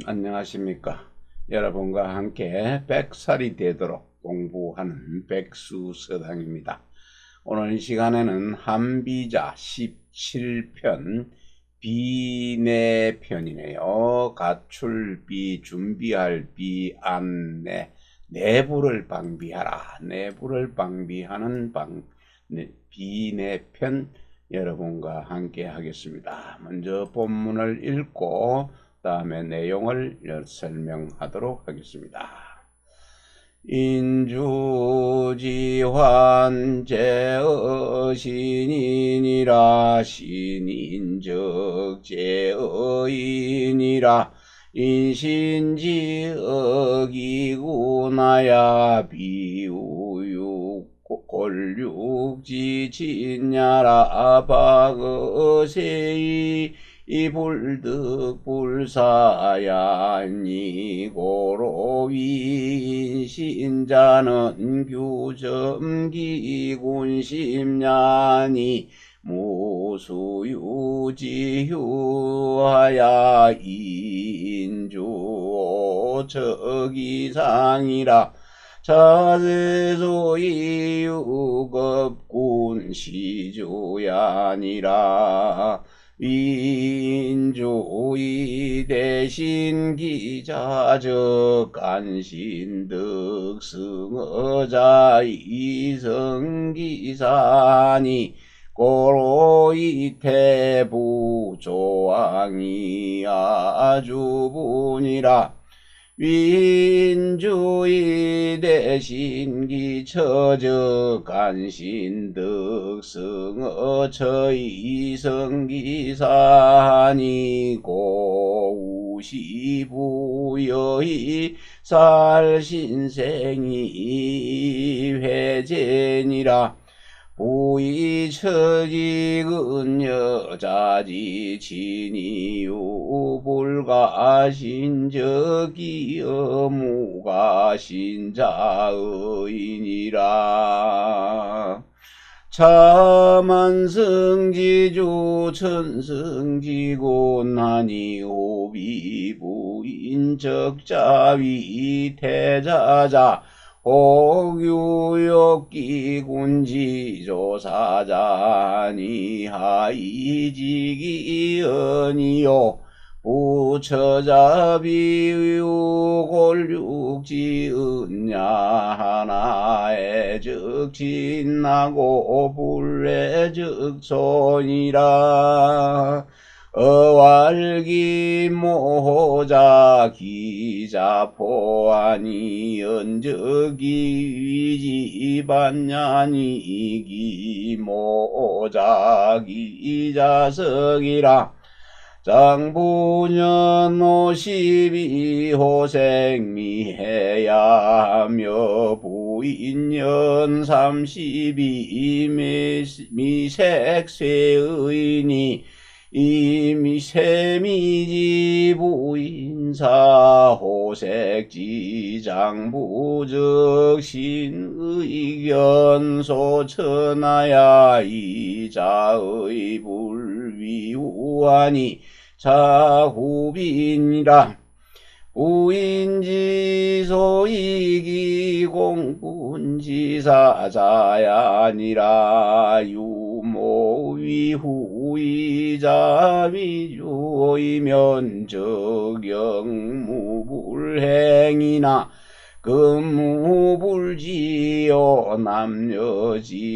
안녕하십니까. 여러분과 함께 100살이 되도록 공부하는 백수서당입니다. 오늘 이 시간에는 한비자 17편 비내편이네요. 가출비, 준비할 안내, 내부를 방비하라. 내부를 방비하는 비내편 여러분과 함께 하겠습니다. 먼저 본문을 읽고 다음에 내용을 설명하도록 하겠습니다. 인주지환 신인이라 신인적 제의인이라 인신지억이구나야 비우육 골육지 진야라 박어세이 이불득불사야니 고로윈신자는 규점기군심냐니 무수유지휴하야 인주오적이상이라 자세소이유겁군 시주야니라 인조이 대신 기자적 간신득 승어자 이성기사니 고로이 태부 조항이 아주분이라 윈주이 대신 기처적 간신득 승어처 이성기사니 고우시부여이 살신생이 회제니라 부이처직은 여자지 친이유 불가신적이 어무가신자의니라 차만승지주 천승지곤하니 호비부인적자위 태자자 옥유욕기군지조사자니 하이지기언이요 부처자비유골육지은냐 하나의 적진나고 불례적손이라 어왈기모자 기자포하니 연적이 위지반냐니 기모자 기자석이라 장부년 52호생미해야며 부인년 32 미색세의니 이미세미지 부인사 호색지장부적 신의견소 천하야 이자의 불위우하니 자후빈이라 부인지소이기 공군지사자야니라 유모위후이자비주의면적영무불행이나 근무불지요 남녀지락이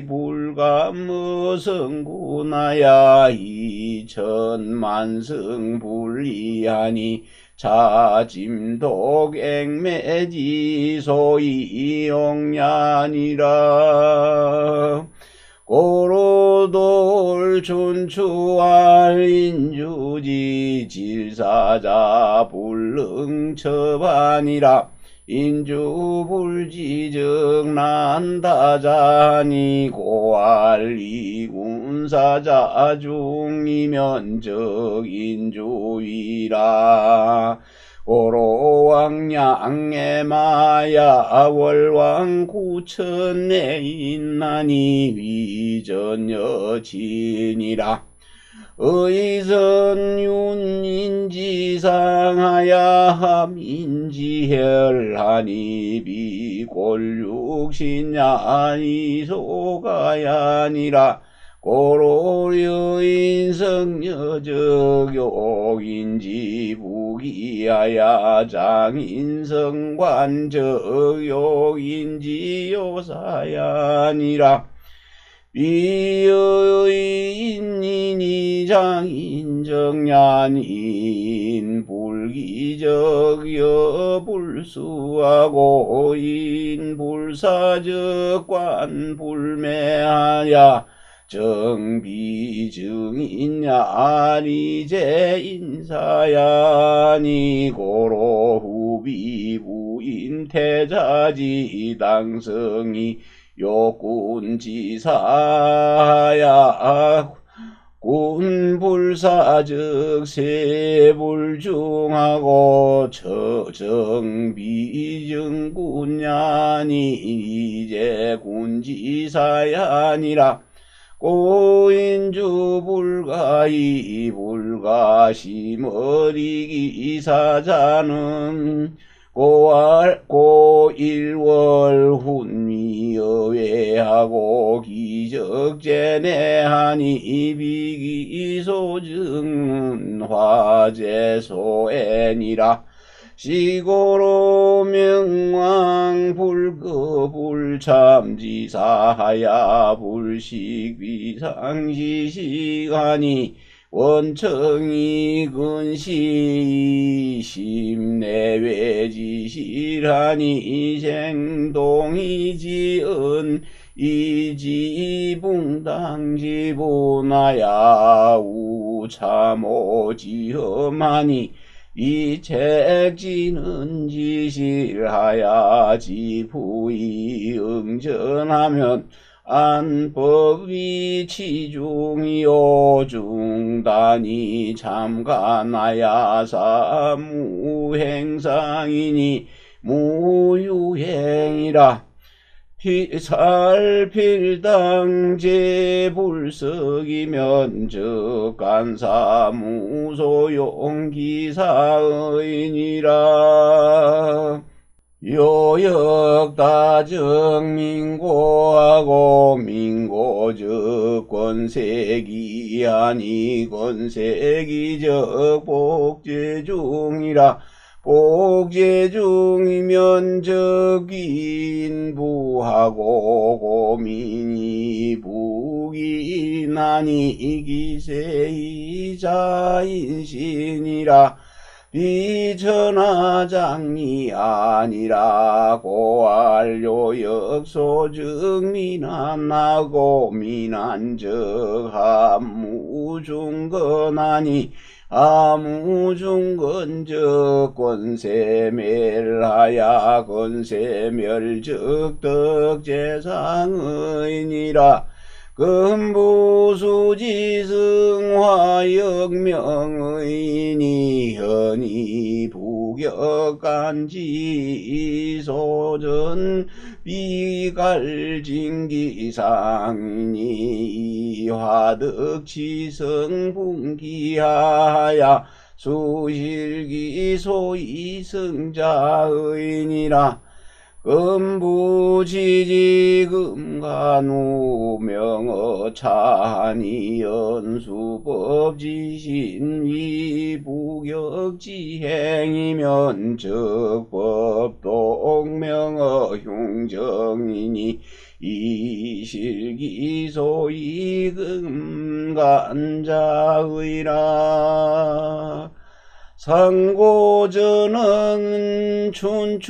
불감성구나야 이천만성불리하니 자짐독액매지소이용냐니라 고로돌 춘추할 인주지 질사자 불능처반이라 인주불지적 난다자니 고알리군사자 중이면적 인주위라 고로왕양의 마야 월왕구천내 있나니 위전여친이라 의선윤인지상하야함인지혈하니 비골육신야니 소가야니라 고로여인성여적욕인지 부기하야 장인성관적욕인지 요사야니라 비여인이니 장인정냐인 불기적여 불수하고 인불사적관 불매하야 정비증인야니 제인사야니 고로후비부인태자지 당성이 욕군지사야 군불사적 세불중하고 처정비증군야니 이제 군지사야니라 고인주 불가이 불가시머리기사자는 고일월 훈미여외하고 기적제내하니 비기소증은 화제소애니라 시고로 명왕 불거불참지사하야 불식비상시시하니 원청이 근시 심내외지실하니 생동이 지은 이지붕당지분하야 우참오지험하니 이책지는 지실하야 지부이 응전하면 안법이 치중이요 중단이 참관하야 사무행상이니 무유행이라 살필당제불석이면 적간사무소용기사의니라 요역다정민고하고 민고적 권세기하니 권세기적 복제중이라 복제중이면 적인부하고 고민이 부기나니 기세이자인신이라 비천하장이 아니라 고알료역소즉 미난하고 미난적 함무중건하니 아무중건적 권세멸하야 권세멸적 덕재상의니라 금부수지승화역명의니 현이 부격간지소전 비갈징기상이니 화덕지성분기하야 수실기소이승자의니라 금부지지금간우명어차니 연수법지신위부격지행이면 적법동명어흉정이니 이실기소이금간자의라 상고전은 춘추속이하야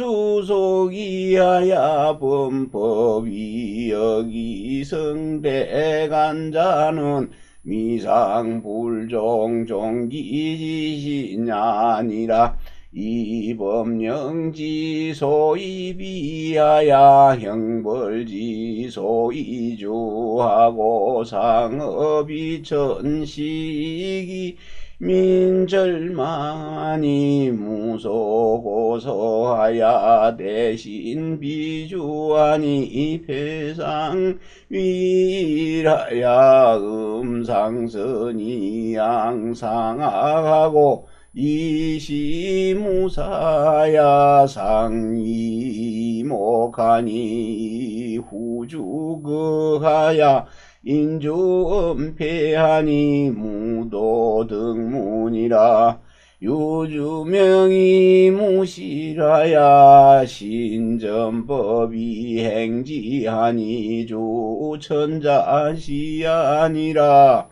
범법이 여기성대간자는 미상불종종기지신야니라 이법령지소이비하야 형벌지소이주하고 상업이천시기 민절만이 무소고소하야 대신 비주하니 배상 위라야 음상선이 양상하고 이시무사야 상이목하니 후주거하야 인주은폐하니 무도등문이라 유주명이 무시라야 신전법이 행지하니 주천자시아니라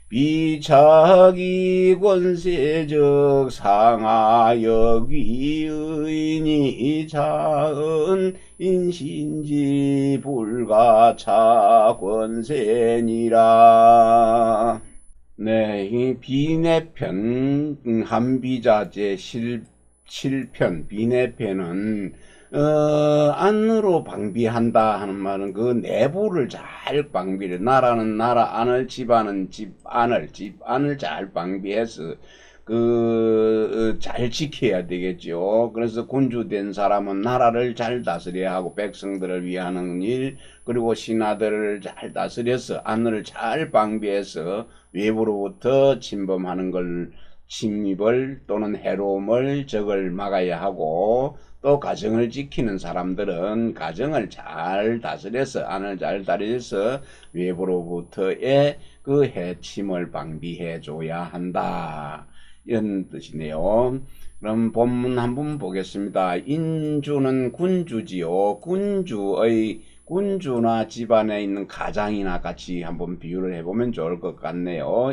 비차기 권세적 상하역위의인이 자은 인신지 불가차 권세니라. 네, 이 비내편 한비자제 7편 비내편은 안으로 방비한다 하는 말은 그 내부를 잘 방비를 나라는 나라 안을 집안은 집 안을 잘 방비해서 잘 지켜야 되겠죠. 그래서 군주된 사람은 나라를 잘 다스려야 하고 백성들을 위하는 일 그리고 신하들을 잘 다스려서 안을 잘 방비해서 외부로부터 침범하는 걸 침입을 또는 해로움을 적을 막아야 하고 또 가정을 지키는 사람들은 가정을 잘 다스려서 안을 잘 다스려서 외부로부터의 그 해침을 방비해 줘야 한다. 이런 뜻이네요. 그럼 본문 한번 보겠습니다. 인주는 군주지요. 군주나 집안에 있는 가장이나 같이 한번 비유를 해보면 좋을 것 같네요.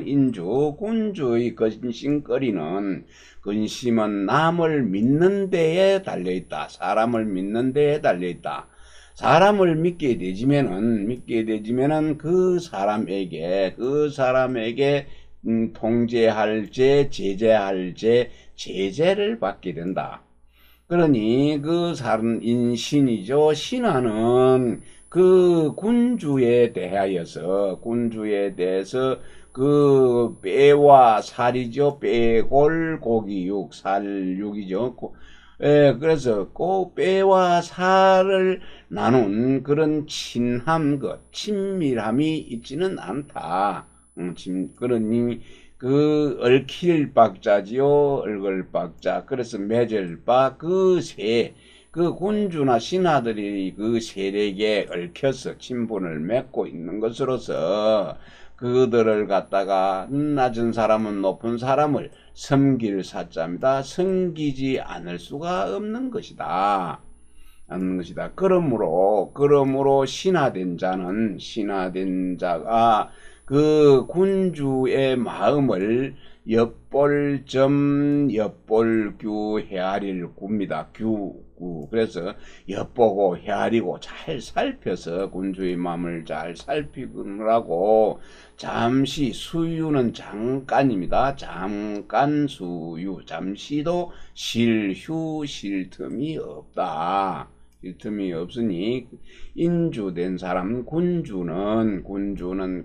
군주의 근심거리는 근심은 남을 믿는 데에 달려있다. 사람을 믿는 데에 달려있다. 사람을 믿게 되지면은 그 사람에게 통제할 제, 제재할 제, 제재를 받게 된다. 그러니 그 사람 인신이죠. 신하는 그 군주에 대해서 그 뼈와 살이죠. 뼈골 고기육 살육이죠. 그래서 그 뼈와 살을 나눈 그런 친밀함이 있지는 않다. 그러니 그 얽힐 박자지요. 얽을 박자. 그래서 맺을 바 그 군주나 신하들이 그 세력에 얽혀서 친분을 맺고 있는 것으로서 그들을 갖다가 낮은 사람은 높은 사람을 섬길 사자입니다. 섬기지 않을 수가 없는 것이다. 그러므로 신하된 자가 그 군주의 마음을 엿볼규 헤아릴 구입니다. 그래서 엿보고 헤아리고 잘 살펴서 군주의 마음을 잘 살피느라고 잠시 수유는 잠깐입니다. 잠깐 수유. 잠시도 쉴 틈이 없다. 틈이 없으니 인주된 사람 군주는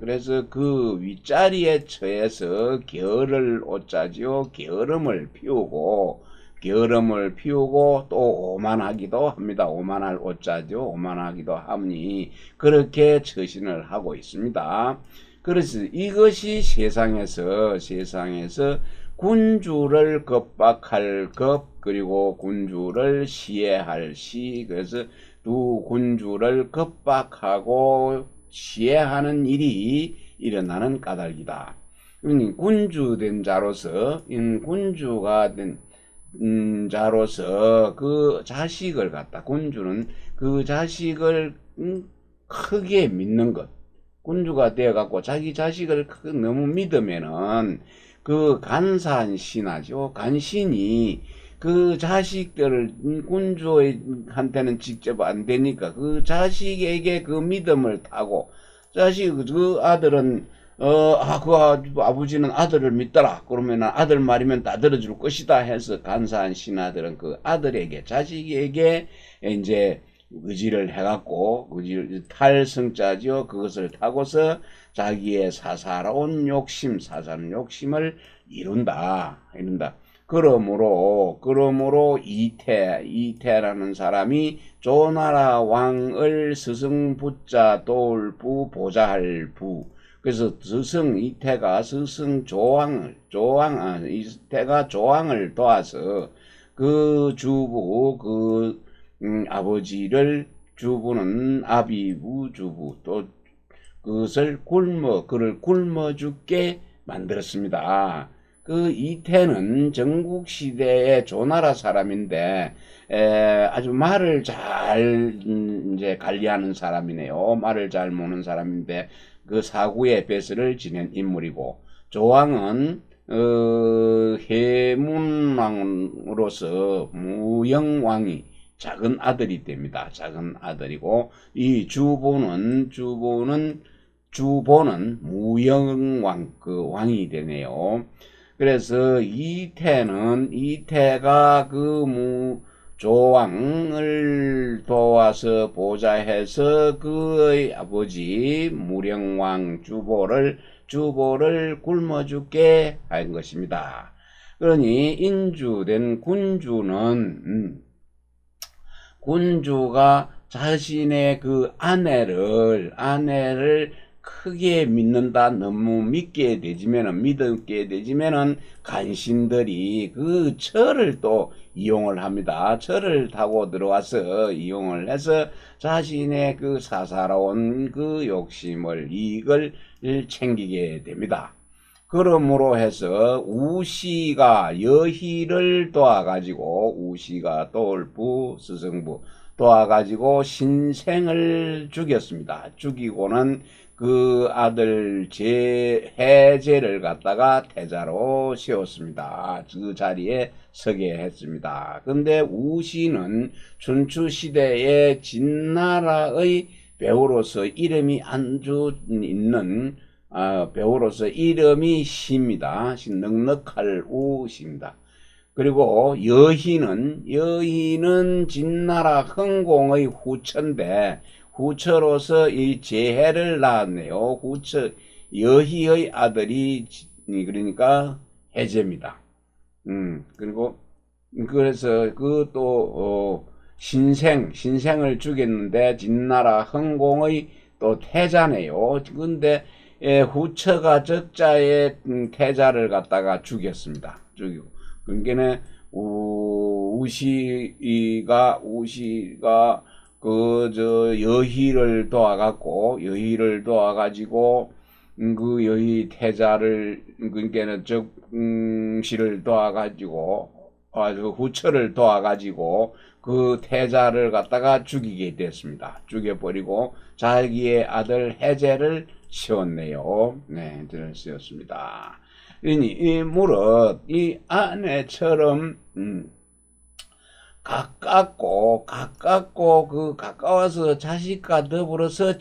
그래서 그 윗자리에 처해서 겨를 오자지요. 게으름을 피우고 또 오만하기도 합니다. 오만할 오자죠. 오만하기도 하니 그렇게 처신을 하고 있습니다. 그래서 이것이 세상에서 군주를 겁박할 그리고 군주를 시해할 그래서 두 군주를 겁박하고 시해하는 일이 일어나는 까닭이다. 군주된 자로서 그 자식을 갖다 군주는 그 자식을 크게 믿는 것. 군주가 되어갖고 자기 자식을 너무 믿으면은 그 간사한 신하죠. 간신이 그 자식들을 군주한테는 직접 안 되니까 그 자식에게 그 믿음을 타고 그 아들은 그 아버지는 아들을 믿더라. 그러면 아들 말이면 다 들어줄 것이다 해서 간사한 신하들은 그 자식에게 이제 의지를 해갖고 탈성자죠. 그것을 타고서 자기의 사사로운 욕심을 이룬다. 그러므로 이태라는 사람이 조나라 왕을 스승부자 도울부 보좌할 부. 그래서 이태가 이태가 조왕을 도와서 그 주부 아버지를, 주부는 아비부 주부, 또 그를 굶어 죽게 만들었습니다. 그 이태는 전국시대의 조나라 사람인데 아주 말을 잘 이제 관리하는 사람이네요. 말을 잘 모는 사람인데 그 사구의 배설을 지낸 인물이고, 조왕은 해문왕으로서 무영왕이 작은 아들이 됩니다. 작은 아들이고, 이 주보는 무영왕, 그 왕이 되네요. 그래서 이태가 그 조왕을 도와서 보좌해서 그의 아버지 무령왕 주보를 굶어 죽게 한 것입니다. 그러니 인주된 군주가 자신의 그 아내를 크게 믿는다, 너무 믿게 되지면은 간신들이 그 철을 또 이용을 합니다. 철을 타고 들어와서 이용을 해서 자신의 그 사사로운 그 욕심을, 이익을 챙기게 됩니다. 그러므로 해서 우시가 여희를 도와가지고, 우시가 도울부 스승부 도와가지고 신생을 죽였습니다. 죽이고는 그 아들 해제를 갖다가 태자로 세웠습니다. 그 자리에 서게 했습니다. 근데 우시는 춘추시대의 진나라의 배우로서 이름이 안주 있는 배우로서 이름이 시입니다. 넉넉할 우시입니다. 그리고 여희는 진나라 흥공의 후처인데, 후처로서 이 제해를 낳았네요. 여희의 아들이 그러니까 해제입니다. 그래서 그 또 신생을 죽였는데 진나라 흥공의 또 태자네요. 근데 후처가 적자의 태자를 갖다가 죽였습니다. 죽이고, 그러니까 우시가 여희를 도와가지고 그 여희 태자를, 그러니까는 적시를 도와가지고 후처를 도와가지고 그 태자를 갖다가 죽이게 됐습니다. 죽여버리고 자기의 아들 해제를 세웠네요. 네, 해제를 세웠습니다. 이 무릇 이 아내처럼 가까워서 자식과 더불어서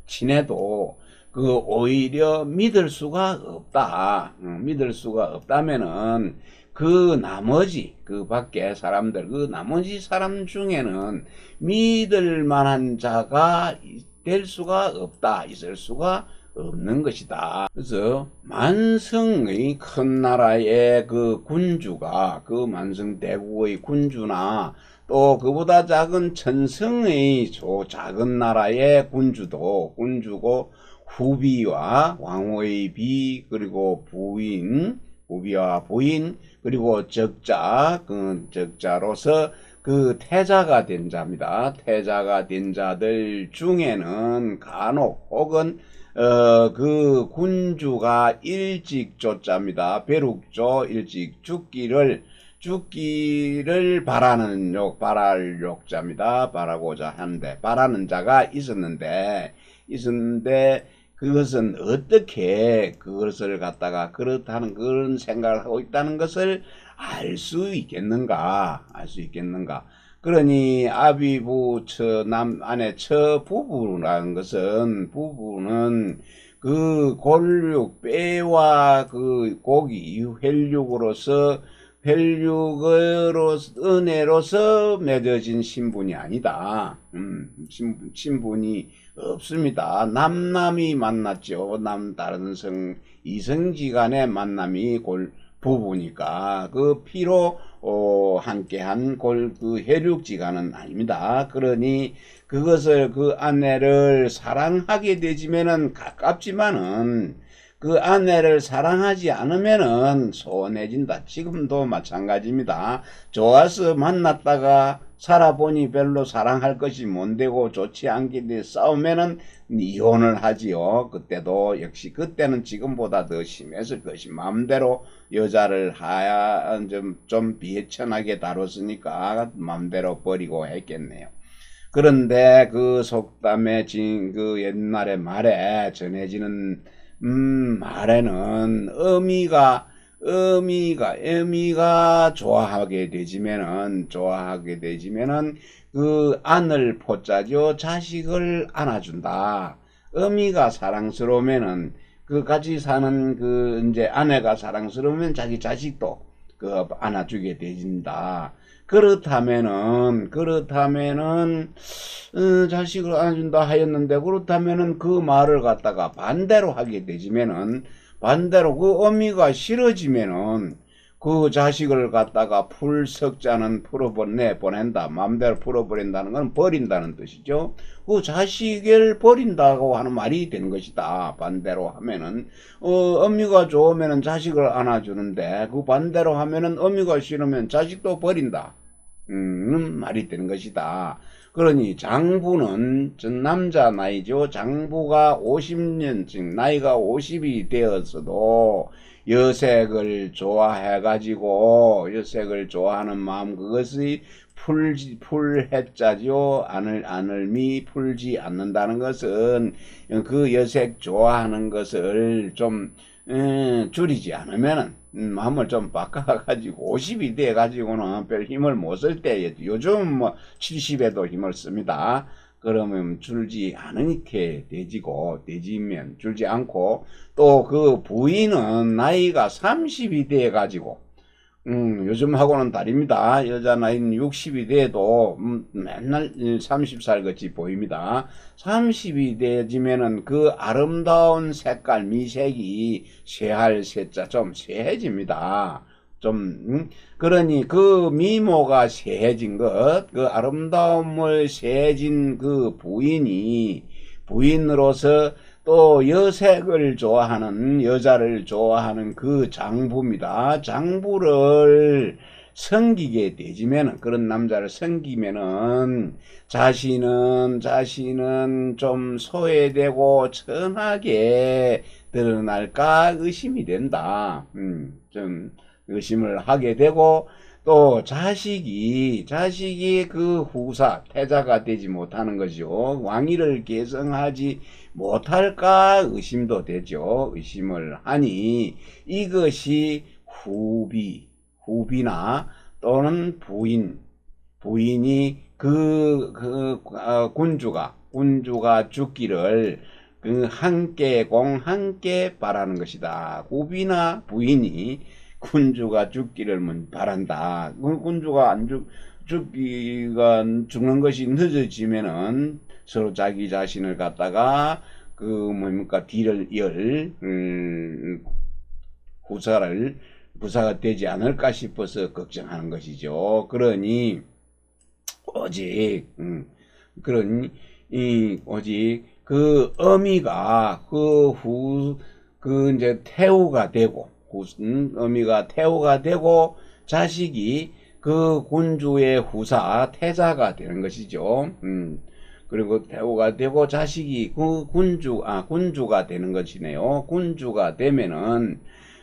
친해도 그 오히려 믿을 수가 없다. 믿을 수가 없다면은 그 나머지 사람 중에는 믿을 만한 자가 될 수가 없다. 있을 수가 없는 것이다. 그래서 만성의 큰 나라의 그 군주가, 그 만성 대국의 군주나 또 그보다 작은 천성의 작은 나라의 군주고, 후비와 왕후의 비, 그리고 후비와 부인, 그리고 적자로서 그 태자가 된 자입니다. 태자가 된 자들 중에는 간혹 혹은 그 군주가 일찍 쫓자입니다. 벼룩조 일찍 죽기를 바랄 욕자입니다. 바라고자 하는데, 바라는 자가 있었는데 그것은 어떻게 그것을 갖다가 그렇다는 그런 생각을 하고 있다는 것을 알 수 있겠는가? 그러니 아비부 아내 부부라는 것은, 부부는 그 골육, 뼈와 그 고기, 혈육으로서 은혜로서 맺어진 신분이 아니다. 신분이 없습니다. 남남이 만났죠. 다른 이성지간의 만남이 부부니까 그 피로 함께한 그 혈육지간은 아닙니다. 그러니 그것을 그 아내를 사랑하게 되지면은 가깝지만은 그 아내를 사랑하지 않으면은 소원해진다. 지금도 마찬가지입니다. 좋아서 만났다가 살아보니 별로 사랑할 것이 못되고 좋지 않게 돼 싸우면은 이혼을 하지요. 그때도 역시 그때는 지금보다 더 심했을 것이 마음대로 여자를 좀 비천하게 다뤘으니까 마음대로 버리고 했겠네요. 그런데 그 속담에 그 옛날의 말에 전해지는 말에는 어미가 좋아하게 되지면은 그 안을 포짜죠. 자식을 안아준다. 어미가 사랑스러우면은 그 같이 사는 그 이제 아내가 사랑스러우면 자기 자식도 그 안아주게 되진다. 그렇다면은 자식을 안아준다 하였는데 그렇다면은 그 말을 갖다가 반대로 하게 되지면은 반대로 그 어미가 싫어지면은 그 자식을 갖다가 풀석자는 보낸다. 마음대로 풀어버린다는 건 버린다는 뜻이죠. 그 자식을 버린다고 하는 말이 되는 것이다. 반대로 하면은 어미가 좋으면은 자식을 안아주는데 그 반대로 하면은 어미가 싫으면 자식도 버린다. 말이 되는 것이다. 그러니 장부는 전 남자 나이죠. 장부가 50년쯤 나이가 50이 되었어도 여색을 좋아하는 마음 그것이 풀해자죠. 안을미 풀지 않는다는 것은 그 여색 좋아하는 것을 좀 줄이지 않으면은 마음을 좀 바꿔가지고 50이 돼가지고는 별 힘을 못 쓸 때 요즘 뭐 70에도 힘을 씁니다. 그러면 줄지 않게 되지면 줄지 않고 또 그 부인은 나이가 30이 돼가지고 요즘하고는 다릅니다. 여자 나이는 60이 돼도 맨날 30살 같이 보입니다. 30이 되지면은 그 아름다운 색깔 미색이 쇠할 쇠자 좀 쇠해집니다. 그러니 그 미모가 쇠해진 그 아름다움을 쇠해진 그 부인으로서 또 여자를 좋아하는 그 장부입니다. 장부를 섬기게 되지면은, 그런 남자를 섬기면은, 자신은 좀 소외되고 천하게 드러날까 의심이 된다. 좀 의심을 하게 되고, 또 자식이 그 태자가 되지 못하는 것이요. 왕위를 계승하지 못할까 의심도 되죠. 의심을 하니 이것이 후비나 또는 부인이 군주가 죽기를 함께 바라는 것이다. 후비나 부인이 군주가 죽기를 바란다. 군주가 죽는 것이 늦어지면은 서로 자기 자신을 갖다가 뒤를 부사가 되지 않을까 싶어서 걱정하는 것이죠. 그러니 오직 그 어미가 이제 태우가 되고 어미가 태우가 되고 자식이 그 군주의 후사 태자가 되는 것이죠. 그리고 태우가 되고 자식이 그 군주가 되는 것이네요. 군주가 되면은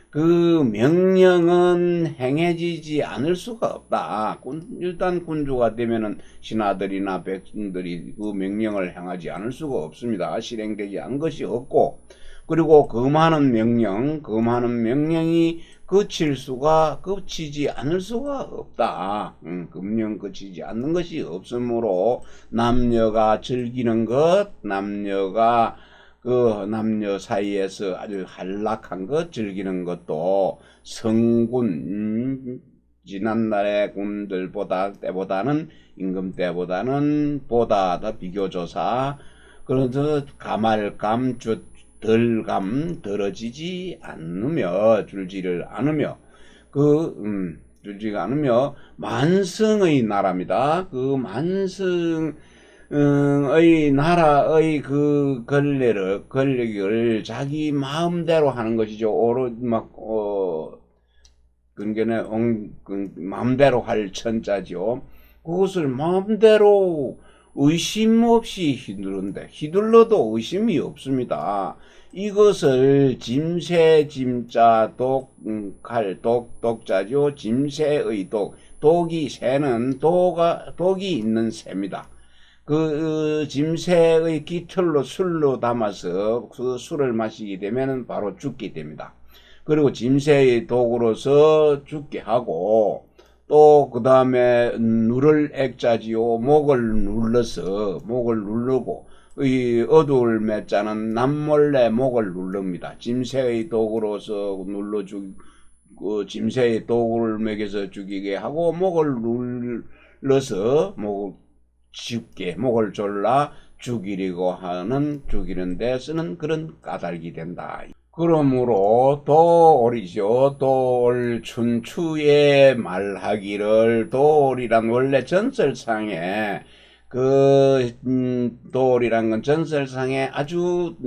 그 명령은 행해지지 않을 수가 없다. 일단 군주가 되면은 신하들이나 백성들이 그 명령을 행하지 않을 수가 없습니다. 실행되지 않은 것이 없고, 그리고 그 많은 명령이 그치지 않을 수가 없다. 금령 그치지 않는 것이 없으므로 남녀가 즐기는 남녀 사이에서 아주 한락한 것 즐기는 것도 성군 지난날의 군들보다는 임금 때보다는 보다 더 비교조사 그래서 가말감, 덜감, 들어지지 않으며, 줄지를 않으며, 줄지가 않으며, 만성의 나라입니다. 그 만성, 의 나라의 그 권력을 자기 마음대로 하는 것이죠. 그러니까 마음대로 할 천자죠. 그것을 마음대로 의심 없이 휘둘러도 의심이 없습니다. 이것을 짐새, 짐자, 독자죠. 짐새의 독이 새는 독이 있는 새입니다. 그 짐새의 깃털로 술로 담아서 그 술을 마시게 되면 바로 죽게 됩니다. 그리고 짐새의 독으로서 죽게 하고, 또 그 다음에 누를 액자지요. 목을 누르고, 이 어두울 매자는 남몰래 목을 누릅니다. 짐새의 독으로서 짐새의 독을 먹여서 죽이게 하고, 목을 눌러서 목을 졸라 죽이는 데 쓰는 그런 까닭이 된다. 그러므로 도올이죠. 도올 춘추에 말하기를, 도올이란 원래 전설상에 도올이란 건 전설상에 아주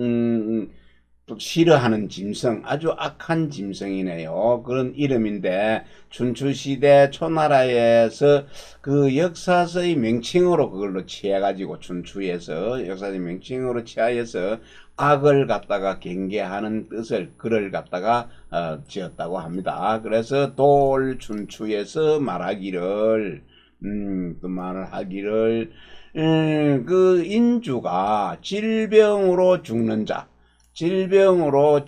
또 싫어하는 짐승, 아주 악한 짐승이네요. 그런 이름인데, 춘추시대 초나라에서 그 역사서의 명칭으로 그걸로 취해가지고, 춘추에서 역사의 명칭으로 취하여서 악을 갖다가 경계하는 뜻을, 글을 갖다가 지었다고 합니다. 그래서 돌 춘추에서 말하기를, 그 인주가 질병으로 죽는 자, 질병으로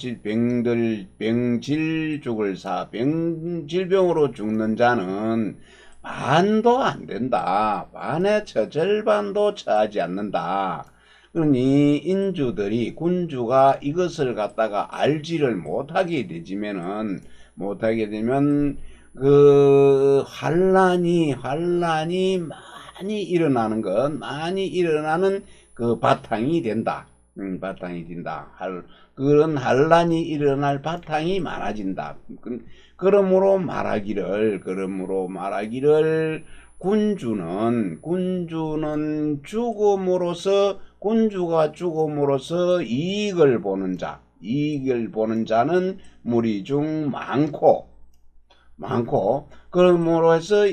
질병으로 죽는 자는 반도 안 된다. 반의 절반도 처하지 않는다. 그러니 인주들이, 군주가 이것을 갖다가 알지를 못하게 되면 그 환란이 많이 일어나는 그 바탕이 된다. 그런 환란이 일어날 바탕이 많아진다. 그러므로 말하기를 군주는 군주가 죽음으로써 이익을 보는 자는 무리 중 많고, 그러므로 해서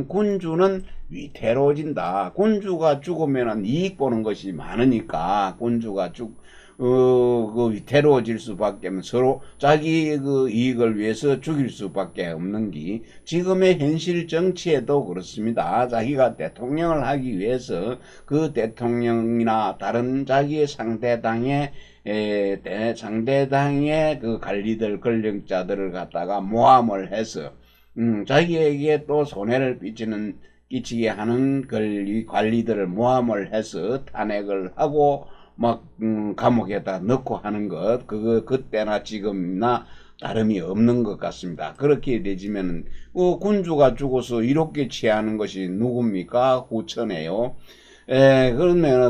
군주는 위태로워진다. 군주가 죽으면 이익 보는 것이 많으니까 군주가 위태로워질 수밖에, 서로 자기 그 이익을 위해서 죽일 수밖에 없는 게 지금의 현실 정치에도 그렇습니다. 자기가 대통령을 하기 위해서 그 대통령이나 다른 자기의 상대당의 그 관리들, 권력자들을 갖다가 모함을 해서 자기에게 또 손해를 끼치게 하는 관리들을 모함을 해서 탄핵을 하고 감옥에다 넣고 하는 것, 그때나 지금이나 다름이 없는 것 같습니다. 그렇게 되지면 군주가 죽어서 이롭게 취하는 것이 누굽니까? 구천이에요.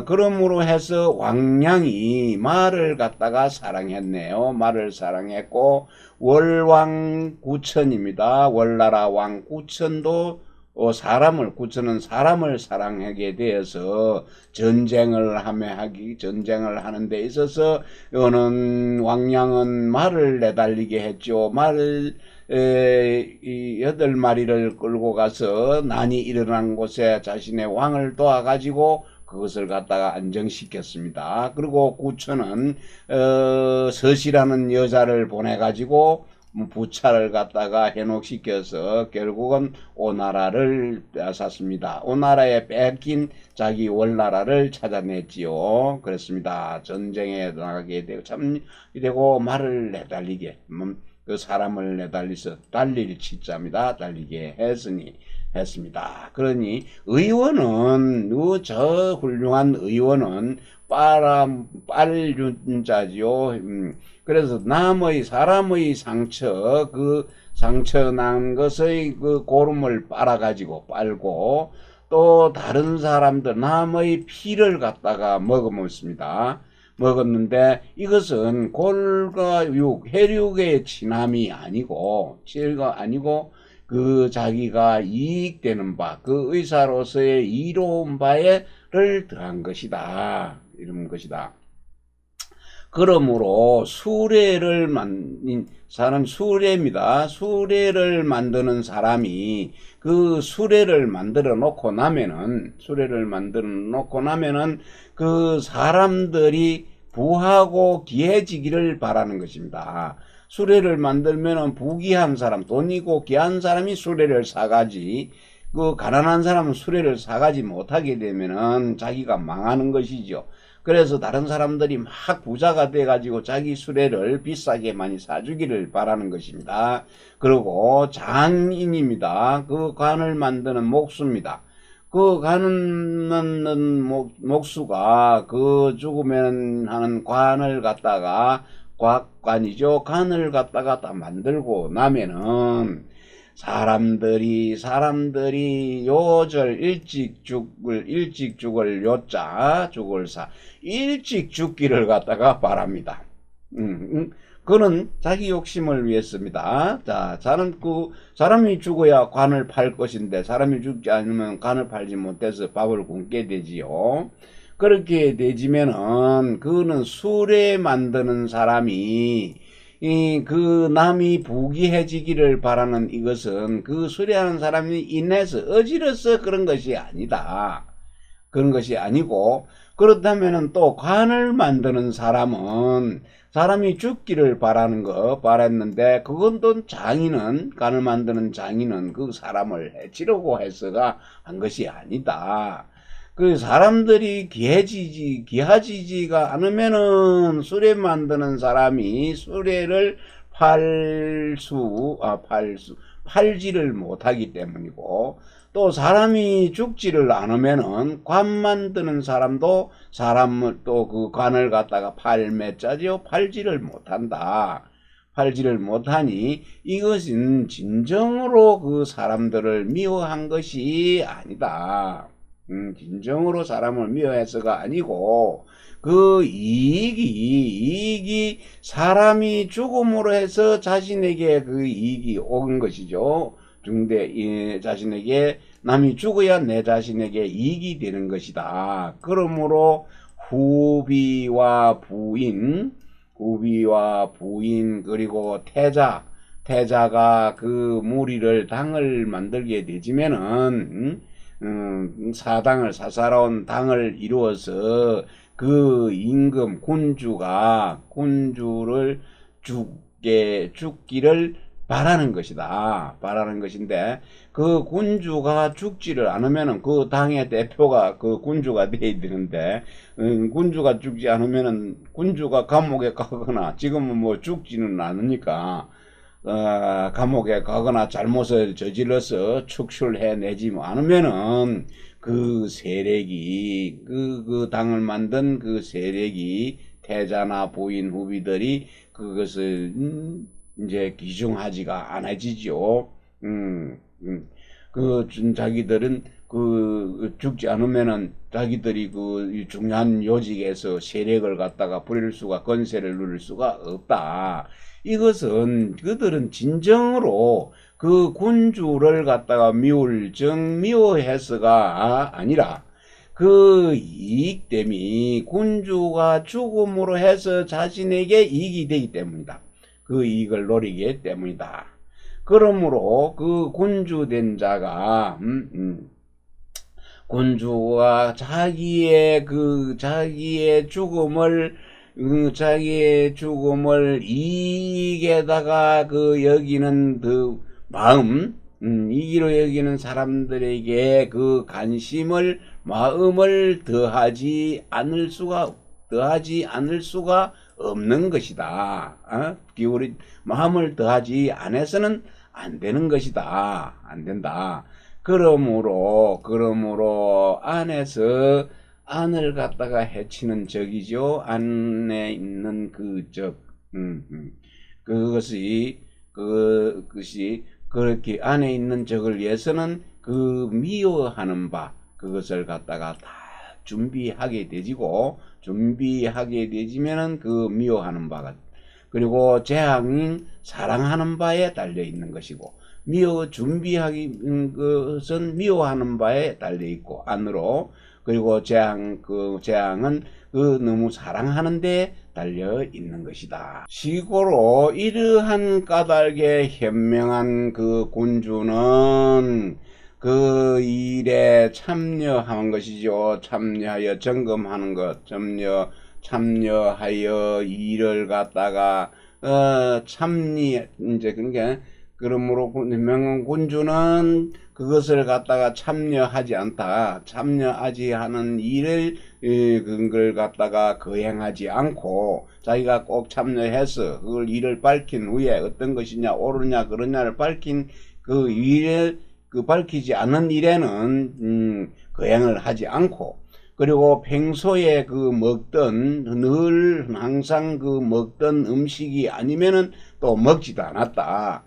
그러므로 해서 왕량이 말을 갖다가 사랑했네요. 말을 사랑했고, 월왕 구천입니다. 월나라 왕 구천도 구천은 사람을 사랑하게 되어서 전쟁을 하는 데 있어서 왕량은 말을 내달리게 했죠. 말을 8마리를 끌고 가서 난이 일어난 곳에 자신의 왕을 도와가지고 그것을 갖다가 안정시켰습니다. 그리고 구천은 서시라는 여자를 보내가지고 부차를 갖다가 해독시켜서 결국은 오나라를 빼앗았습니다. 오나라에 뺏긴 자기 월나라를 찾아냈지요. 그렇습니다. 전쟁에 나가게 되고 말을 내달리게, 그 사람을 내달리서 달릴 치자입니다. 달리게 했습니다. 그러니 저 훌륭한 의원은 빨윤자지요. 그래서 사람의 상처 난 것의 그 고름을 빨고 또 다른 사람들 남의 피를 갖다가 먹었습니다. 먹었는데 이것은 골과 육, 혈육의 친함이 아니고 그 자기가 이익되는 바, 그 의사로서의 이로운 바에를 더한 것이다. 이런 것이다. 그러므로 수레입니다. 수레를 만드는 사람이 그 수레를 만들어 놓고 나면은 그 사람들이 부하고 귀해지기를 바라는 것입니다. 수레를 만들면은 부귀한 사람, 돈이고 귀한 사람이 수레를 사가지, 그 가난한 사람은 수레를 사가지 못하게 되면은 자기가 망하는 것이죠. 그래서 다른 사람들이 막 부자가 돼가지고 자기 수레를 비싸게 많이 사주기를 바라는 것입니다. 그리고 장인입니다. 그 관을 만드는 목수입니다. 그 관을 만드는 목수가 그 죽으면 하는 관을 갖다가 관을 갖다가 다 만들고 나면은 사람들이 요절 일찍 죽을 요자 죽을 사 일찍 죽기를 갖다가 바랍니다. 그는 자기 욕심을 위해서입니다. 자, 사람이 죽어야 관을 팔 것인데 사람이 죽지 않으면 관을 팔지 못해서 밥을 굶게 되지요. 그렇게 되지면은 그는 수레 만드는 사람이 그 남이 부귀해지기를 바라는 이것은 그 수레하는 사람이 인해서 어지러서 그런 것이 아니다. 그런 것이 아니고, 그렇다면은 또 관을 만드는 사람은 사람이 죽기를 바랐는데 그건 또 관을 만드는 장인은 그 사람을 해치려고 해서가 한 것이 아니다. 그 사람들이 귀하지지가 않으면은 수레 만드는 사람이 수레를 팔지를 못하기 때문이고, 또 사람이 죽지를 않으면은 관 만드는 사람도 사람을 또 그 관을 갖다가 팔지를 못한다. 팔지를 못하니 이것은 진정으로 그 사람들을 미워한 것이 아니다. 진정으로 사람을 미워해서가 아니고 그 이익이 사람이 죽음으로 해서 자신에게 그 이익이 온 것이죠. 자신에게 남이 죽어야 내 자신에게 이익이 되는 것이다. 그러므로 후비와 부인 그리고 태자가 그 당을 만들게 되지면은 사사로운 당을 이루어서 그 임금 군주를 죽기를 바라는 것인데 그 군주가 죽지를 않으면은 그 당의 대표가 그 군주가 돼야 되는데 군주가 죽지 않으면은 군주가 감옥에 가거나 지금은 뭐 죽지는 않으니까 감옥에 가거나 잘못을 저질러서 축출해내지 않으면은 그 세력이 그 당을 만든 그 세력이 태자나 부인 후비들이 그것을 이제 귀중하지가 않아지죠. 자기들은 죽지 않으면은 자기들이 그 중요한 요직에서 세력을 갖다가 건세를 누릴 수가 없다. 이것은 그들은 진정으로 그 군주를 갖다가 미워해서가 아니라 그 이익 때문에 군주가 죽음으로 해서 자신에게 이익이 되기 때문이다. 그 이익을 노리기 때문이다. 그러므로 그 군주된 자가 군주가 자기의 죽음을 이익에다가 여기는 그 마음, 이기로 여기는 사람들에게 그 마음을 더하지 않을 수가 없는 것이다. 마음을 더하지 않아서는 안 되는 것이다. 안 된다. 그러므로 안을 갖다가 해치는 적이죠. 안에 있는 그 적. 그것이 그렇게 안에 있는 적을 위해서는 그 미워하는 바, 그것을 갖다가 다 준비하게 되지면은 그 미워하는 바가, 그리고 재앙은 사랑하는 바에 달려 있는 것이고, 준비하기 것은 미워하는 바에 달려 있고 안으로, 그리고 재앙은 너무 사랑하는 데 달려 있는 것이다. 시고로 이러한 까닭에 현명한 그 군주는 그 일에 참여하는 것이죠. 참여하여 점검하는 것, 참여하여 일을 갖다가 이제 그러니까 그러므로 현명한 군주는 그것을 갖다가 참여하지 하는 일을 그걸 갖다가 거행하지 않고 자기가 꼭 참여해서 그걸 일을 밝힌 후에 어떤 것이냐 옳으냐 그러냐를 밝힌 그 일을 밝히지 않은 일에는 거행을 하지 않고, 그리고 평소에 늘 항상 먹던 음식이 아니면은 또 먹지도 않았다.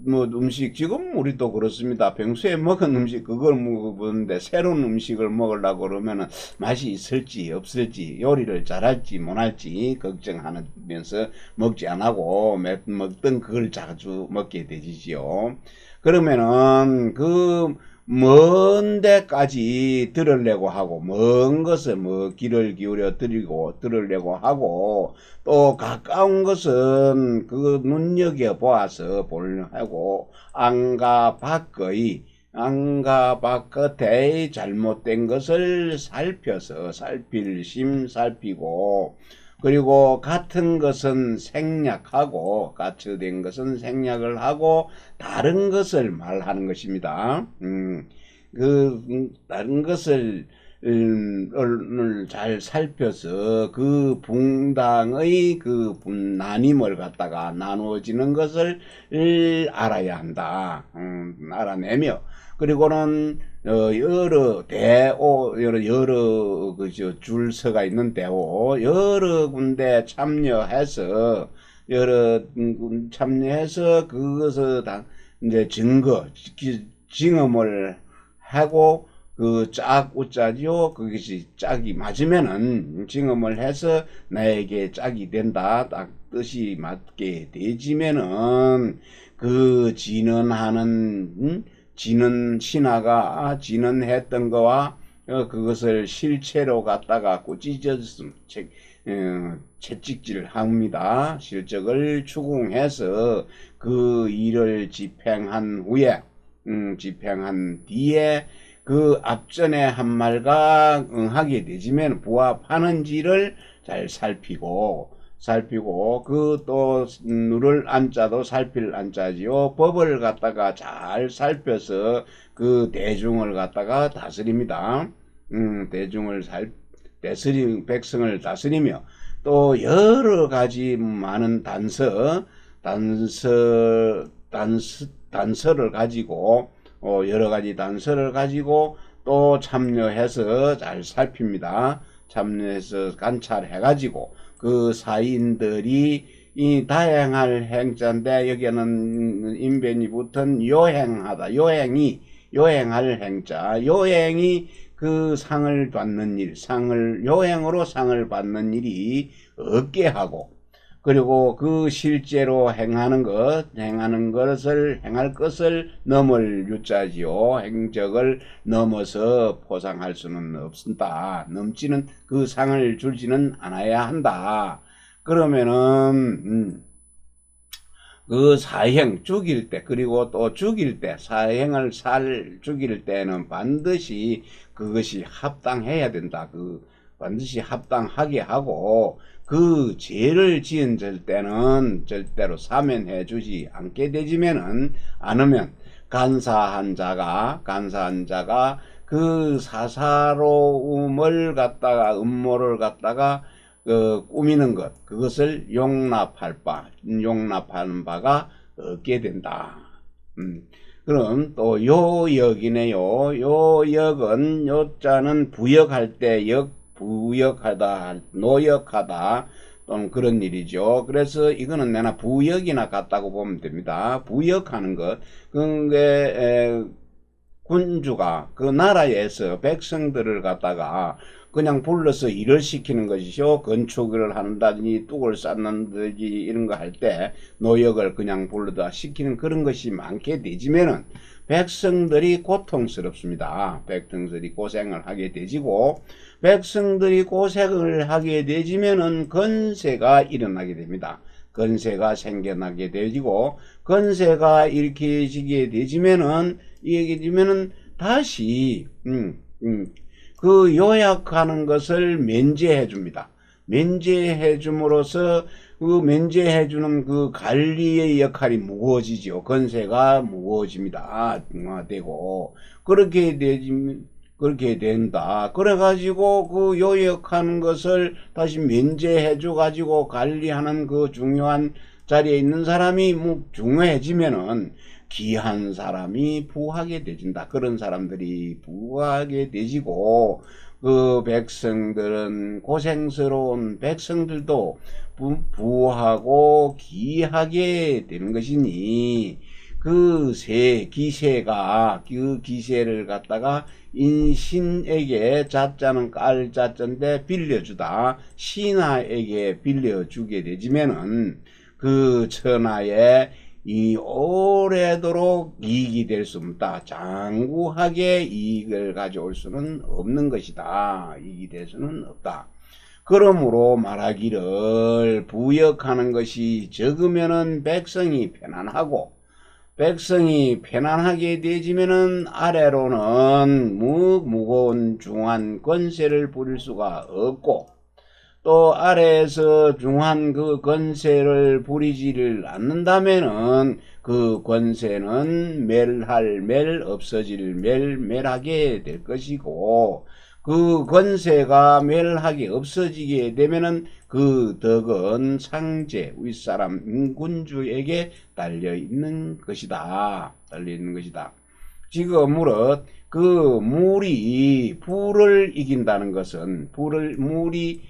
음식, 지금 우리도 그렇습니다. 평소에 먹은 음식 그걸 먹었는데 새로운 음식을 먹으려고 그러면은 맛이 있을지 없을지, 요리를 잘할지 못할지 걱정하면서 먹지 않고 먹던 그걸 자주 먹게 되지요. 그러면은 먼 데까지 들으려고 하고, 먼 것을 귀를 기울여 들으려고 하고, 또 가까운 것은 눈여겨 보아서 보려고 안과 밖의 잘못된 것을 살피고, 그리고 같은 것은 가츠된 것은 생략을 하고 다른 것을 말하는 것입니다. 다른 것을 잘 살펴서 그 붕당의 나님을 갖다가 나누어지는 것을 알아야 한다. 알아내며, 그리고는 여러 줄서가 있는 대호 여러 군데 참여해서 그것을 다 이제 증언을 하고 우짜지요. 그것이 짝이 맞으면은 증언을 해서 나에게 짝이 된다. 딱 뜻이 맞게 되지면은 신하가 진언했던 거와 그것을 실체로 갖다가 채찍질을 합니다. 실적을 추궁해서 그 일을 집행한 뒤에 그 앞전에 한 말과 응하게 되지면 부합하는지를 잘 살피고 또 누를 안자도 살필 안자지요. 법을 갖다가 잘 살펴서 그 대중을 갖다가 다스립니다. 백성을 다스리며, 또 여러 가지 많은 단서를 가지고 여러 가지 단서를 가지고 또 참여해서 잘 살핍니다. 참여해서 관찰해가지고 그 사인들이 이 다행할 행자인데 여기는 인변이 붙은 요행할 행자, 요행이 그 상을 받는 일, 요행으로 상을 받는 일이 없게 하고, 그리고 그 실제로 행할 것을 넘을 유자지요. 행적을 넘어서 포상할 수는 없다. 넘치는 그 상을 줄지는 않아야 한다. 그러면은 그 사행 죽일 때, 그리고 또 죽일 때, 사행을 죽일 때는 반드시 그것이 합당해야 된다. 반드시 합당하게 하고, 그 죄를 지은 때는 절대로 사면해 주지 않게 않으면 간사한 자가 그 사사로움을 갖다가, 음모를 갖다가 꾸미는 것, 그것을 용납하는 바가 없게 된다. 그럼 또 요역이네요. 요역은, 요자는 부역할 때 부역하다, 노역하다, 또는 그런 일이죠. 그래서 이거는 내가 부역이나 같다고 보면 됩니다. 부역하는 것. 군주가 그 나라에서 백성들을 갖다가 그냥 불러서 일을 시키는 것이죠. 건축을 한다든지 뚝을 쌓는다든지 이런 거 할 때 노역을 그냥 불러다 시키는 그런 것이 많게 되지면은 백성들이 고통스럽습니다. 백성들이 고생을 하게 되지고, 백성들이 고생을 하게 되지면은 건세가 일어나게 됩니다. 건세가 생겨나게 되지고, 건세가 이렇게 지게 되지면은 이게 되면은 다시 그 요약하는 것을 면제해 줍니다. 면제해 줌으로써 그 면제해 주는 그 관리의 역할이 무거워지죠. 건세가 무거워집니다. 되고 그렇게 된다. 그래가지고 그 요역하는 것을 다시 면제해줘 가지고 관리하는 그 중요한 자리에 있는 사람이 중요해지면은 귀한 사람이 부하게 되진다. 그런 사람들이 부하게 되지고, 그 백성들은 고생스러운 백성들도 부하고 귀하게 되는 것이니, 그 기세가 그 기세를 갖다가 인신에게, 자자는 깔자자인데 빌려주다, 신하에게 빌려주게 되지면은 그 천하에 이 오래도록 이익이 될 수 없다. 장구하게 이익을 가져올 수는 없는 것이다. 이익이 될 수는 없다. 그러므로 말하기를 부역하는 것이 적으면은 백성이 편안하고, 백성이 편안하게 되지면은 아래로는 무거운 중한 권세를 부릴 수가 없고, 또 아래에서 중한 그 권세를 부리지를 않는다면은 그 권세는 없어질 멸하게 될 것이고, 그 권세가 멸하게 없어지게 되면은 그 덕은 상제 윗사람 군주에게 달려 있는 것이다. 지금 무릇 그 물이 불을 이긴다는 것은, 불이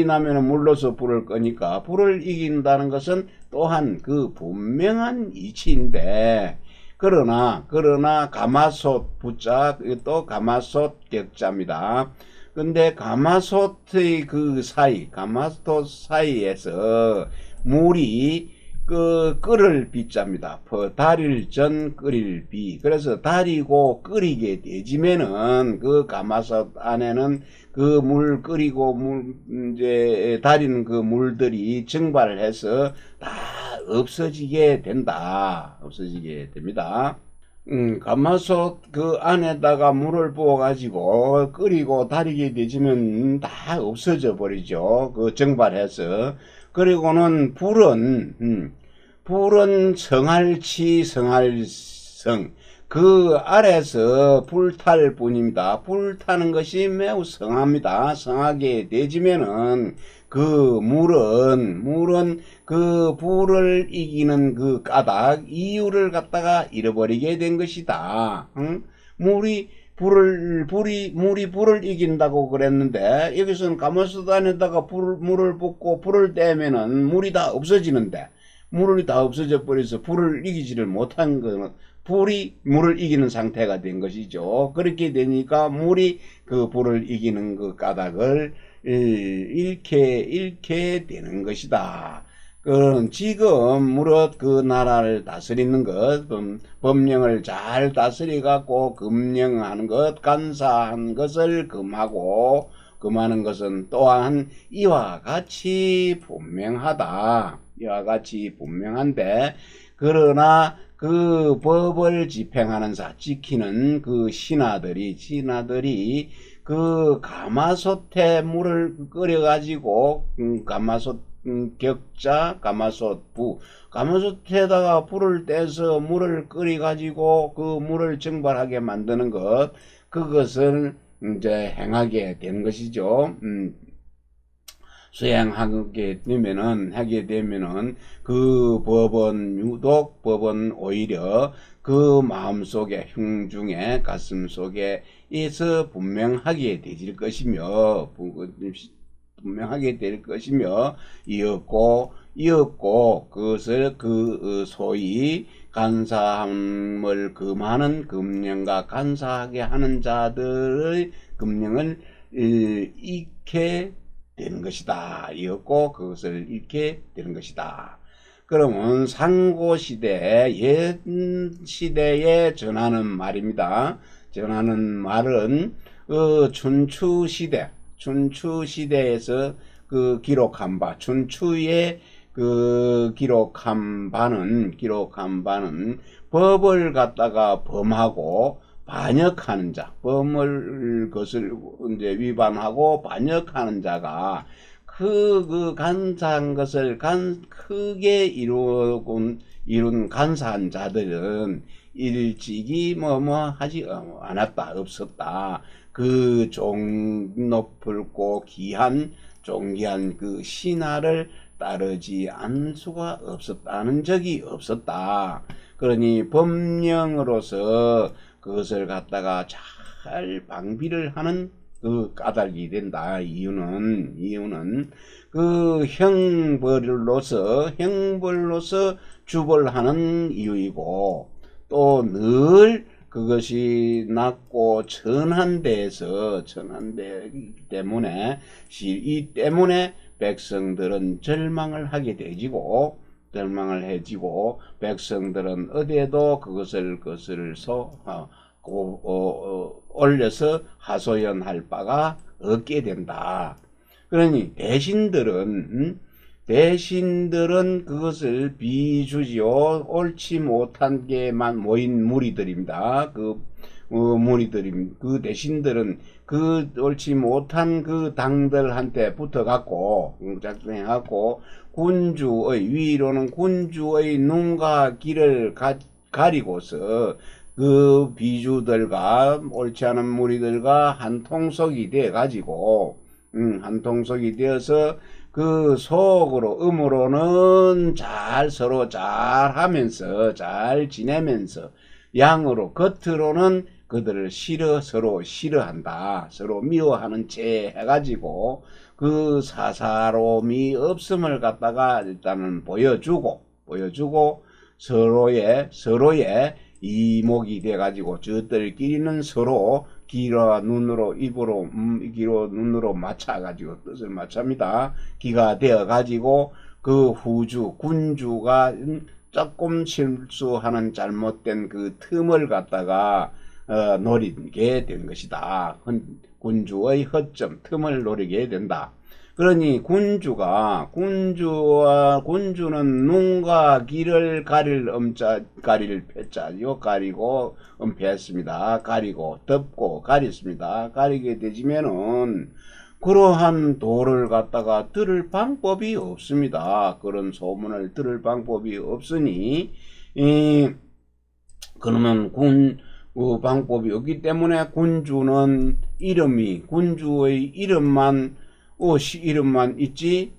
나면은 물로서 불을 끄니까 불을 이긴다는 것은 또한 그 분명한 이치인데, 그러나 가마솥 부자, 또 가마솥 격자입니다. 근데 가마솥의 가마솥 사이에서 물이 끓을 비자입니다. 달일 전 끓일 비. 그래서 달이고 끓이게 되지면은 그 가마솥 안에는 그 물 끓이고 이제 달이는 그 물들이 증발을 해서 다 없어지게 됩니다. 가마솥 그 안에다가 물을 부어가지고 끓이고 달이게 되지면 다 없어져 버리죠. 그 증발해서. 그리고는 불은 성할성, 그 아래서 불탈 뿐입니다. 불타는 것이 매우 성합니다. 성하게 되지면은 그 물은 그 불을 이기는 그 까닭, 이유를 갖다가 잃어버리게 된 것이다. 물이 불을 이긴다고 그랬는데, 여기서는 가마솥 안에다가 물을 붓고 불을 떼면은 물이 다 없어지는데, 물이 다 없어져 버려서 불을 이기지를 못한 거는, 불이 물을 이기는 상태가 된 것이죠. 그렇게 되니까 물이 그 불을 이기는 그 까닭을 잃게 되는 것이다. 지금 무릇 그 나라를 다스리는 것, 법령을 잘 다스려 갖고 금령하는 것, 간사한 것을 금하는 것은 또한 이와 같이 분명한데, 그러나 그 법을 집행하는 지키는 그 신하들이 그 가마솥에 물을 끓여가지고, 가마솥 격자, 가마솥에다가 불을 떼서 물을 끓여가지고 그 물을 증발하게 만드는 것, 그것을 이제 행하게 되는 것이죠. 수행하게 되면은 그 법은 오히려 그 마음속에, 흉중에, 가슴속에 에서 분명하게 될 것이며, 이었고 그것을 소위 간사함을 금하는 금령과 간사하게 하는 자들의 금령을 잃게 되는 것이다. 이었고 그것을 잃게 되는 것이다. 그러면 상고시대 옛 시대에 전하는 말입니다. 전하는 말은 춘추시대에서 그 기록한 바, 춘추에 그 기록한 바는 법을 갖다가 범하고 반역하는 자, 법을 것을 이제 위반하고 반역하는 자가 그 간사한 것을 크게 이룬 간사한 자들은 일찍이 하지 않았다, 없었다. 그 높을고 존귀한 그 신하를 따르지 않을 수가 없었다는 적이 없었다. 그러니 법령으로서 그것을 갖다가 잘 방비를 하는 그 까닭이 된다. 이유는 그 형벌로서 주벌하는 이유이고 또 늘 그것이 낮고 천한 데이기 때문에 이 때문에 백성들은 절망을 해지고 백성들은 어디에도 그것을 올려서 하소연할 바가 없게 된다. 그러니 대신들은 그것을 비주지요. 옳지 못한 게만 모인 무리들입니다. 그 대신들은 그 옳지 못한 그 당들한테 붙어갖고 작동해갖고 위로는 군주의 눈과 귀를 가리고서 그 비주들과 옳지 않은 무리들과 한통속이 되어서 그 속으로 음으로는 서로 잘 하면서 잘 지내면서 양으로 겉으로는 그들을 서로 싫어한다. 서로 미워하는 채 해가지고 그 사사로움이 없음을 갖다가 일단은 보여주고 서로의 이목이 돼가지고 저들끼리는 서로 귀와 눈으로 귀로 눈으로 맞춰가지고 뜻을 맞춥니다. 귀가 되어가지고 그 군주가 조금 실수하는 잘못된 그 틈을 갖다가 노리게 된 것이다. 군주의 허점, 틈을 노리게 된다. 그러니 군주는 눈과 귀를 가릴 패자요. 가리고 은폐했습니다. 가리고 덮고 가렸습니다. 가리게 되지면은 그러한 도를 갖다가 들을 방법이 없습니다. 그런 소문을 들을 방법이 없으니 그러면 방법이 없기 때문에 군주의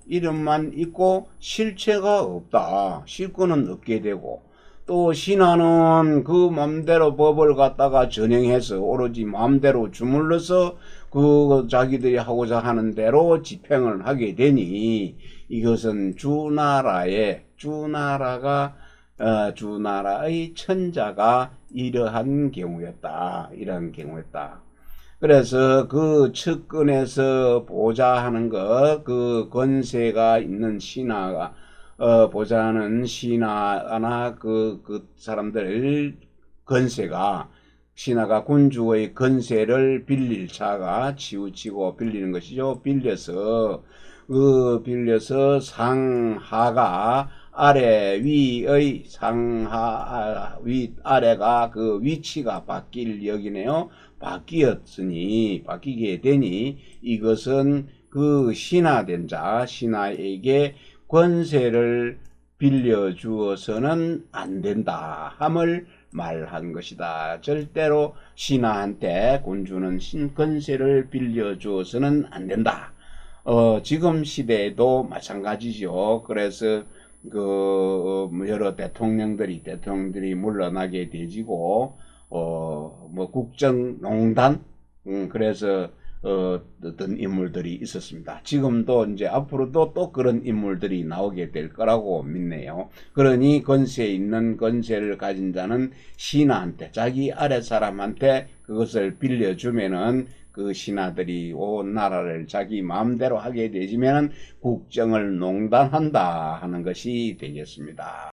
이름만 있고 실체가 없다. 실권은 없게 되고 또 신하는 그 맘대로 법을 갖다가 전행해서 오로지 마음대로 주물러서 그 자기들이 하고자 하는 대로 집행을 하게 되니 이것은 주나라의 천자가 이러한 경우였다. 그래서 그 측근에서 보좌하는 그 권세가 있는 신하가 보좌하는 신하나 그 사람들 신하가 군주의 권세를 빌릴 자가 치우치고 빌리는 것이죠. 빌려서 상하가 아래가 그 위치가 바뀔 역이네요. 바뀌게 되니 이것은 그 신하에게 권세를 빌려주어서는 안 된다 함을 말한 것이다. 절대로 신하한테 군주는 권세를 빌려주어서는 안 된다. 지금 시대에도 마찬가지죠. 그래서 여러 대통령들이 물러나게 되지고 국정농단 그래서 어떤 인물들이 있었습니다. 지금도 이제 앞으로도 또 그런 인물들이 나오게 될 거라고 믿네요. 그러니 권세 있는 권세를 가진 자는 신하한테, 자기 아랫 사람한테 그것을 빌려주면은 그 신하들이 온 나라를 자기 마음대로 하게 되지면은 국정을 농단한다 하는 것이 되겠습니다.